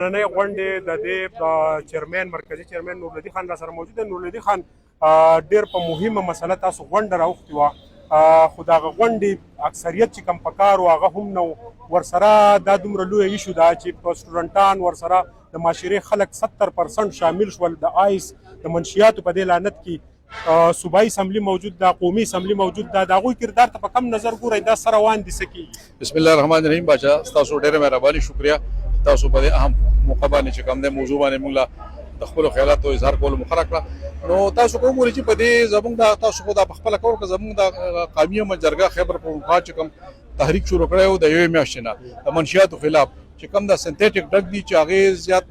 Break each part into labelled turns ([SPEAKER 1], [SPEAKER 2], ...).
[SPEAKER 1] نننۍ غونډې د دې چیرمن مرکزي چیرمن نورالدي خان را سره موجود دی. نورالدي خان ډېر په مهمه مسله تاسو غونډه راوختې وه، خو د هغه غونډې اکثریت چې کوم په کار و هغه هم نه و ورسره. دا دومره لویه ایشو ده چې په سټوډنټان ورسره د معاشرې خلک 70% شامل شول. د آیس د منشیاتو په دې لعنت کې صوبایي اسمبلي موجود ده، قومي اسمبلي موجود ده. د هغوی کردار ته په کم نظر ګورئ؟ دا سره روان دي څه کېږي؟
[SPEAKER 2] بسم الله الرحمن الرحیم. باچا تاسو ډېره مهرباني، شکریہ تاسو په دې اهم موقع باندې چې کوم د موضوع باندې موږ د خپل خیالاتو اظهار کولو مخه کړه. نو تاسو کوم ورې چې په دې زموږ د تاسو خو د خپل کور کې زموږ د قومي مجرګه خیبر پختونخوا چې کوم تحریک شروع کړی و د یوې میاشتې نه د منشیاتو خلاف چې کوم د سنتیټیک ډرګ دي چې هغې زیات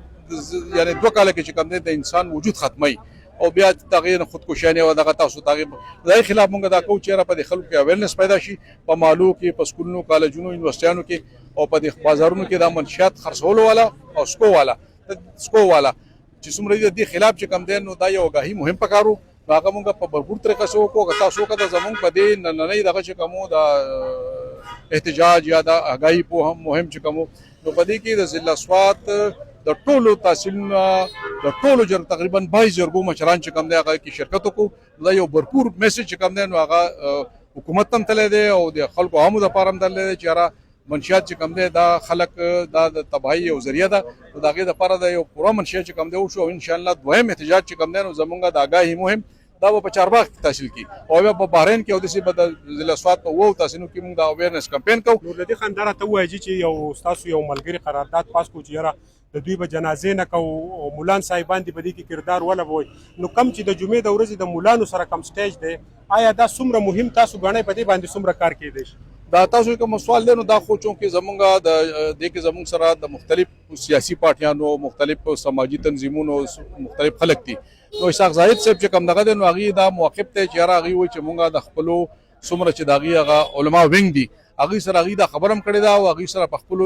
[SPEAKER 2] یعنی 2 کاله کې چې کوم دی د انسان وجود ختموي او بیا تغیر خودکشیانه او دغه تاسو تغیر د خلاف موږ دا کوو چې را په خلکو کې اویرنس پیدا شي په مالو کې په سکولونو کالجونو یونیورسيټانو کې او په بازارونو کې د منشیات خرڅولو والا او سکو والا چې څومره د خلاف چې کم دین نو دا یو غاهي مهم پکارو. هغه موږ په برپور طریقه سو کو تاسو کا د زمون په دې نننۍ دغه چې کومو د احتجاج یا د اغاهي په مهم چې کومو نو په دې کې د ضلع سوات د ټولو تحصیلونو د ټولو تقریبا 22 زرګو مشران چې کوم دی هغه کې شرکت وکړو. دا یو برپور میسج چې کوم دی نو هغه حکومت هم تللی دی او د خلکو عامو لپاره هم تللی دی چې را منشیات چې کوم دی دا خلک دا د تباہی او ذریعہ ده. نو د هغې دپاره د یو پوره منشیات چې کوم دی وشو او انشاءالله دویم احتجاج چې کوم دی نو زمونږ د اګاهي مهم دا به په چارباغ کې تحصیل کړي او بیا په بحرین کې او داسې به د ضلع سوات په 9 تحصیلونو کې موږ د اویرنس کمپین کوو.
[SPEAKER 1] نورالدي خان دا راته ووایي چې یو ستاسو یو ملګري قرارداد پاس کړو چې یاره د دوی به جنازې نه کوو او مولان صاحبان دې په دې کې کردار ولوبوي. نو کم چې د جمعې د ورځې د مولانو سره کم سټیج دی، آیا دا څومره مهم تاسو ګڼئ په دې باندې څومره کار کېدی شي؟
[SPEAKER 2] دا تاسو کوم سوال دی نو دا خو چونکې زمونږ د دې کې زمونږ سره د مختلف سیاسي پارټیانو مختلف سماجي تنظیمونو مختلف خلک دي. نو اسحاق زاهد صاحب چې کوم دغه دی نو هغې دا موقف دی چې هغې وایي چې مونږ د خپلو څومره چې د هغې هغه علما وینګ دي هغې سره هغې دا خبره هم کړې ده او هغې سره په خپلو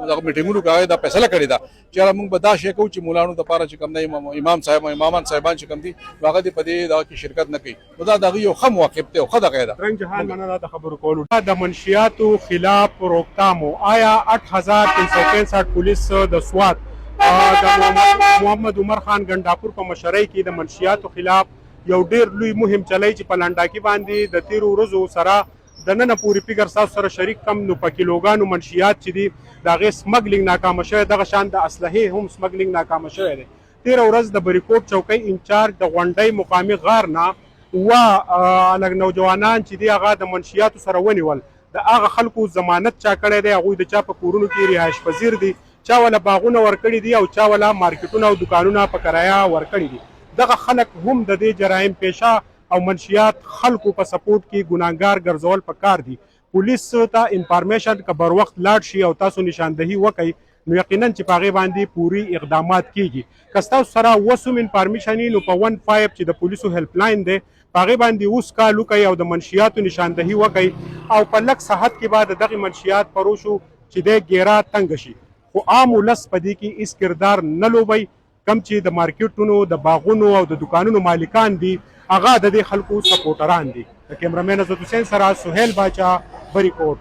[SPEAKER 2] دغه میټینګونو کې هغې دا فیصله کړې ده چې یاره مونږ به دا شی کوو چې مولانو دپاره چې کوم دی امام صاحب امامان صاحبان چې کوم دي نو هغه دې په دې دغه کې شرکت نه کوي. نو دا د هغې یو ښه موقف دی او ښه دغه ده.
[SPEAKER 1] رنګ جهان مننه د خبرو کولو. د منشیاتو خلاف روکتامو آیا 8365 پولیس د سوات د محمد عمر خان ګنډاپور په مشرۍ کې د منشیاتو خلاف یو ډېر لوی مهم چلی چې په لنډاکي باندې د تیرو ورځو سره د ننه پورې فکر ستاسو سره شریک کم نو په کیلوګانو منشیات چې دي د هغې سمګلینګ ناکامه شوی، دغه شان د اسلحې هم سمګلینګ ناکامه شوی دی. تېره ورځ د بریکوټ چوکۍ انچارج د غونډۍ مقامي غار نه لږ نوجوانان چې دي هغه د منشیاتو سره ونیول. د هغه خلکو ضمانت چا کړی دی، هغوی د چا په کورونو کې رهایش پذیر دي، چا ولا باغونه ورکړي دي او چا ولا مارکیټونه او دکانونه په کرایه ورکړي دي. دغه خلک هم د دې جرایم پیشه او منشیات خلکو په سپورټ کې ګناهګار ګرځول پکار دي. پولیس ته انفارمیشن که بر وخت لاړ شي او تاسو نشاندهي وکئ نو یقینا چې په هغې باندې پوری اقدامات کیږي. که ستاسو سره اوس هم انفارمیشن وي نو په 15 چې د پولیسو هیلپ لاین دی په هغې باندې اوس کال وکئ او د منشیاتو نشاندهي وکئ او په لږ صحت کې به د دغې منشیات په روشو چې دی ګیره تنګه شي. خو عام ولس په دې کې هېڅ کردار نه لوبئ. کم چې د مارکیټونو د باغونو او د دکانونو مالکان دي هغه د دې خلکو سپورټران دي. د کیمرامین عزت حسین سره سهیل باچا، بریکوټ.